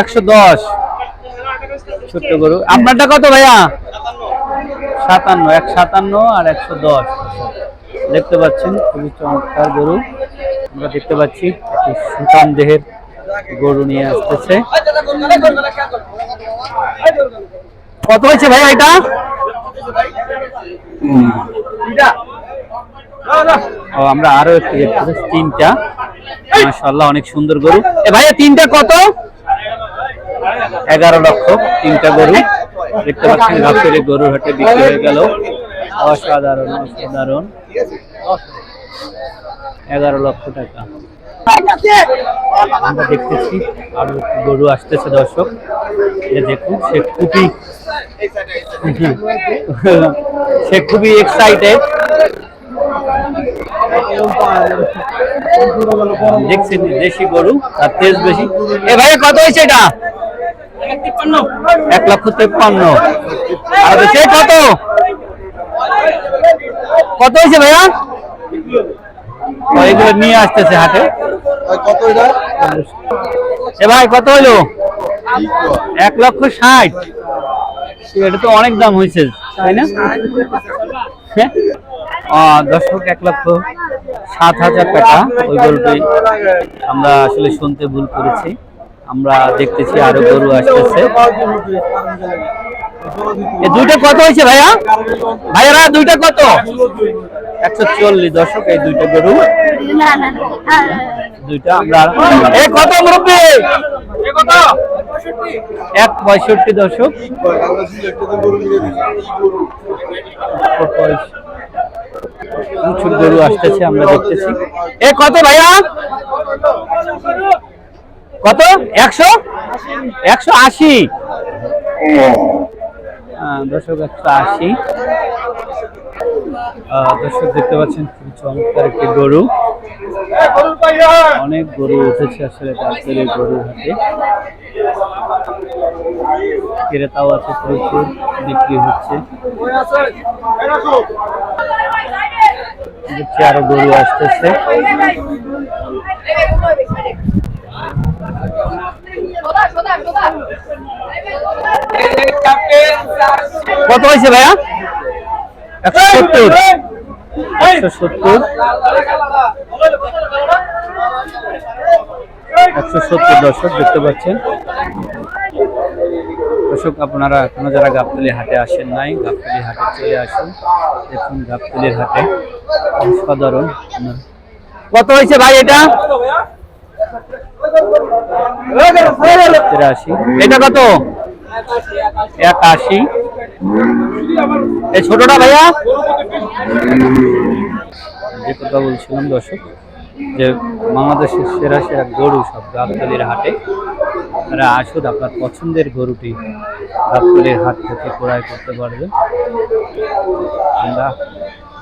110 ছোট্ট গরু। আপনারটা কত ভাইয়া? 57, 157 আর 110 দেখতে পাচ্ছেন। খুবই চমৎকার গরু আমরা দেখতে পাচ্ছি। একটি সুঠাম দেহের গরু নিয়ে আসতেছে। কত হয়েছে ভাইয়া এটা? ও আমরা আরো একটু দেখতে পাচ্ছি, তিনটা মাশাআল্লাহ অনেক সুন্দর গরু। এ ভাইয়া তিনটা কত? 11 লক্ষ তিনটা গরু দেখতে পাচ্ছেন। গাবতলী গরুর হাটে বিক্রি হয়ে গেল। অসাধারণ অসাধারণ 11 লক্ষ টাকা আমরা দেখতেছি। আরো গরু আসতেছে দর্শক, দেখুন সে খুবই এক্সাইটেড। দেখছেন দেশি গরু আর তেজ বেশি। এ ভাইয়া কত হয়েছে এটা? 1,53,000। আর সে কত কত হয়েছে ভাইয়া? এগুলো নিয়ে আসতেছে হাটে। এ ভাই কত হইলো? 1,60,000। এটা তো অনেক দাম হয়েছে তাই না? দর্শক 1,07,000 টাকা ওই গরুটি আমরা আসলে শুনতে ভুল করেছি। আমরা দেখতেছি আরো গরু আসতেছে। এই দুইটা কত হয়েছে ভাইয়া? ভাইয়ারা দুইটা কত? 140। দর্শক এই দুইটা গরু দুইটা আমরা কত মুরব্বি? 165 দর্শক। প্রচুর গরু আসতেছে আমরা দেখতেছি। কত ভাইয়া? কত? 180। দর্শক 180। দর্শক দেখতে পাচ্ছেন খুব চমৎকার একটি গরু। অনেক গরু উঠেছে আসলে গাবতলী গরুর হাটে। ক্রেতাও আছে প্রচুর, বিক্রি হচ্ছে। আরো গরু আসতেছে। কত হয়েছে ভাইয়া? 170। 170 দর্শক দেখতে পাচ্ছেন। দর্শক আপনারা এখনো যারা গাবতলী হাটে আসেন নাই, গাবতলী হাটে চলে আসুন। দেখুন গাবতলীর হাটে অসাধারণ। কত হয়েছে ভাই এটা? 83। এটা কত? 81। এই ছোটটা ভাইয়া? যে কথা বলছিলাম দর্শক, যে বাংলাদেশের সেরা সেরা গরু সব গাবতলীর হাটে। আপনারা আসুন, আপনার পছন্দের গরুটি গাবতলীর হাট থেকে ক্রয় করতে পারবেন। আমরা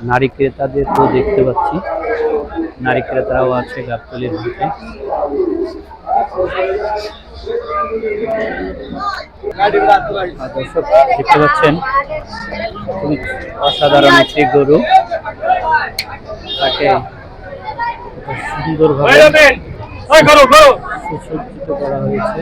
নারী ক্রেতাদের তো দেখতে পাচ্ছি, নারী ক্রেতারাও আছে গাবতলীর হাটে। দর্শক দেখতে পাচ্ছেন খুবই অসাধারণ একটি গরু, তাকে সুন্দরভাবে সুসজ্জিত করা হয়েছে।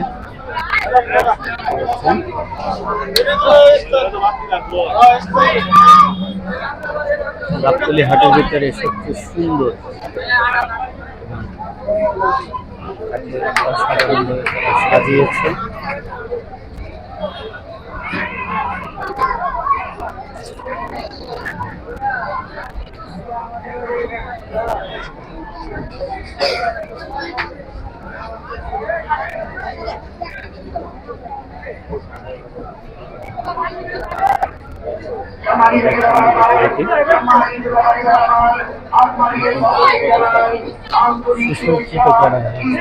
গাবতলী হাটের ভিতরে সবচেয়ে সুন্দর সাজিয়েছে। সুসজ্জিত করা হয়েছে।